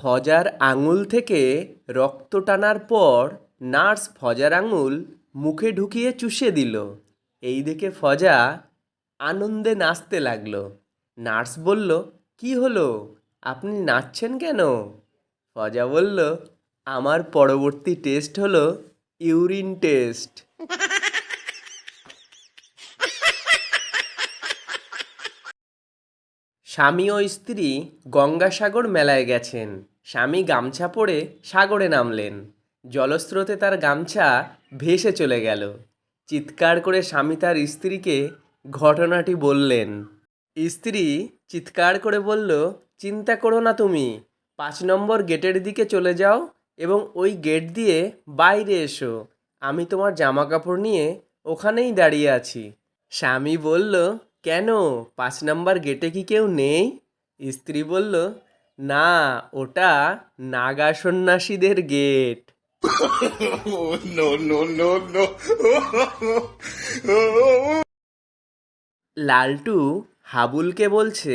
ফজার আঙুল থেকে রক্ত টানার পর নার্স ফজার আঙুল মুখে ঢুকিয়ে চুষে দিল। এই দেখে ফজা আনন্দে নাচতে লাগলো। নার্স বলল, কি হলো, আপনি নাচছেন কেন? ফজা বলল, আমার পরবর্তী টেস্ট হলো ইউরিন টেস্ট। স্বামী ও স্ত্রী গঙ্গাসাগর মেলায় গেছেন। স্বামী গামছা পরে সাগরে নামলেন। জলস্রোতে তার গামছা ভেসে চলে গেল। চিৎকার করে স্বামী তার স্ত্রীকে ঘটনাটি বললেন। স্ত্রী চিৎকার করে বলল, চিন্তা করো না, তুমি 5 নম্বর গেটের দিকে চলে যাও এবং ওই গেট দিয়ে বাইরে এসো। আমি তোমার জামা কাপড় নিয়ে ওখানেই দাঁড়িয়ে আছি। স্বামী বলল, কেন, 5 নম্বর গেটে কি কেউ নেই? স্ত্রী বলল, না, ওটা নাগা সন্ন্যাসীদের gate. No, no, no, no. Laltu হাবুলকে বলছে,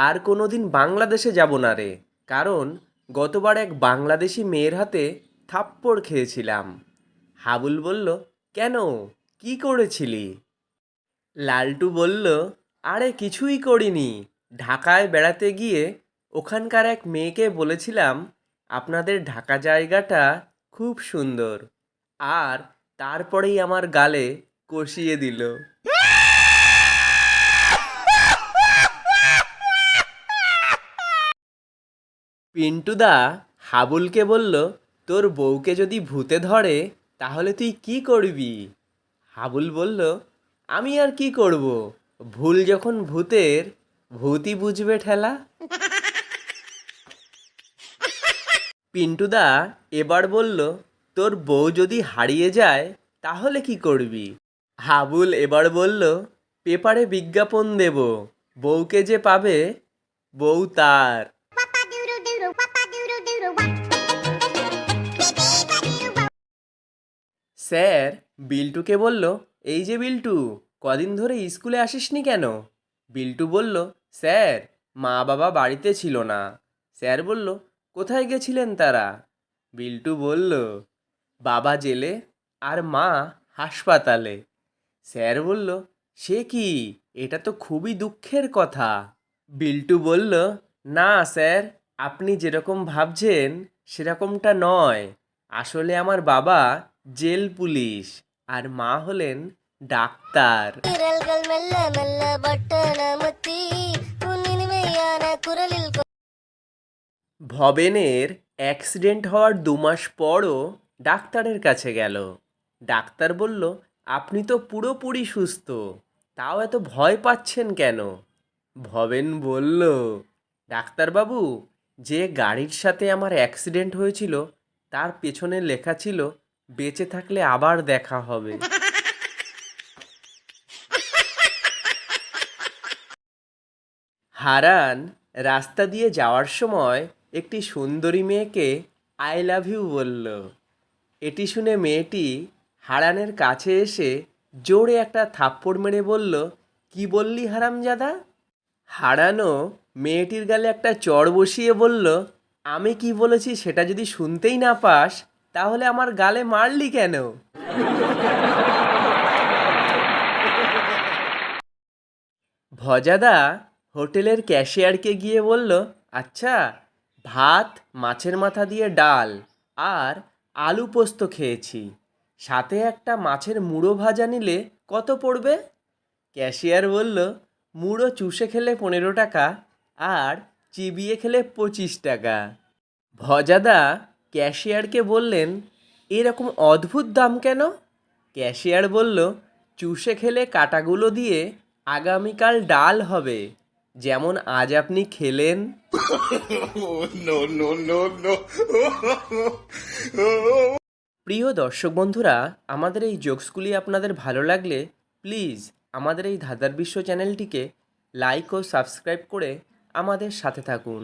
আর কোনোদিন বাংলাদেশে যাব না রে, কারণ গতবার এক বাংলাদেশি মেয়ের হাতে থাপ্পড় খেয়েছিলাম। হাবুল বলল, কেন, কি করেছিলি? লালটু বলল, আরে কিছুই করিনি। ঢাকায় বেড়াতে গিয়ে ওখানকার এক মেয়েকে বলেছিলাম, আপনাদের ঢাকা জায়গাটা খুব সুন্দর, আর তারপরেই আমার গালে কষিয়ে দিল। পিন্টুদা হাবুলকে বলল, তোর বউকে যদি ভূতে ধরে তাহলে তুই কি করবি? হাবুল বলল, আমি আর কি করব, ভুল যখন ভূতের, ভূতই বুঝবে ঠেলা। পিন্টুদা এবার বলল, তোর বউ যদি হারিয়ে যায় তাহলে কি করবি? হাবুল এবার বলল, পেপারে বিজ্ঞাপন দেব, বউকে যে পাবে বউ তার। স্যার বিল্টুকে বলল, এই যে বিল্টু, কদিন ধরে স্কুলে আসিসনি কেন? বিল্টু বলল, স্যার মা বাবা বাড়িতে ছিল না। স্যার বলল, কোথায় গেছিলেন তারা? বিল্টু বলল, বাবা জেলে আর মা হাসপাতালে। স্যার বলল, সে কি, এটা তো খুবই দুঃখের কথা। বিল্টু বলল, না স্যার, আপনি যেরকম ভাবছেন সেরকমটা নয়। আসলে আমার বাবা জেল পুলিশ আর মা হলেন ডাক্তার। ভবেনের অ্যাক্সিডেন্ট হওয়ার 2 মাস পরও ডাক্তারের কাছে গেল। ডাক্তার বলল, আপনি তো পুরোপুরি সুস্থ, তাও এত ভয় পাচ্ছেন কেন? ভবেন বলল, ডাক্তারবাবু, যে গাড়ির সাথে আমার অ্যাক্সিডেন্ট হয়েছিল তার পেছনে লেখা ছিল, বেঁচে থাকলে আবার দেখা হবে। হারান রাস্তা দিয়ে যাওয়ার সময় একটি সুন্দরী মেয়েকে আই লাভ ইউ বলল। এটি শুনে মেয়েটি হারানের কাছে এসে জোরে একটা থাপ্পড় মেরে বলল, কি বললি হারামজাদা? হারানও মেয়েটির গালে একটা চড় বসিয়ে বলল, আমি কি বলেছি সেটা যদি শুনতেই না পাস তাহলে আমার গালে মারলি কেন? ভজাদা হোটেলের ক্যাশিয়ারকে গিয়ে বলল, আচ্ছা, ভাত, মাছের মাথা দিয়ে ডাল আর আলু পোস্ত খেয়েছি, সাথে একটা মাছের মুড়ো ভাজা নিলে কত পড়বে? ক্যাশিয়ার বলল, মুড়ো চুষে খেলে 15 টাকা আর চিবিয়ে খেলে 25 টাকা। ভজাদা ক্যাশিয়ারকে বললেন, এরকম অদ্ভুত দাম কেন? ক্যাশিয়ার বলল, চুষে খেলে কাটাগুলো দিয়ে আগামীকাল ডাল হবে, যেমন আজ আপনি খেলেন। No, no, no, no. প্রিয় দর্শক বন্ধুরা, আমাদের এই জোকসগুলি আপনাদের ভালো লাগলে প্লিজ আমাদের এই ধাঁধার বিশ্ব চ্যানেলটিকে লাইক ও সাবস্ক্রাইব করে আমাদের সাথে থাকুন।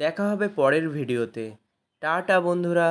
দেখা হবে পরের ভিডিওতে। টাটা বন্ধুরা।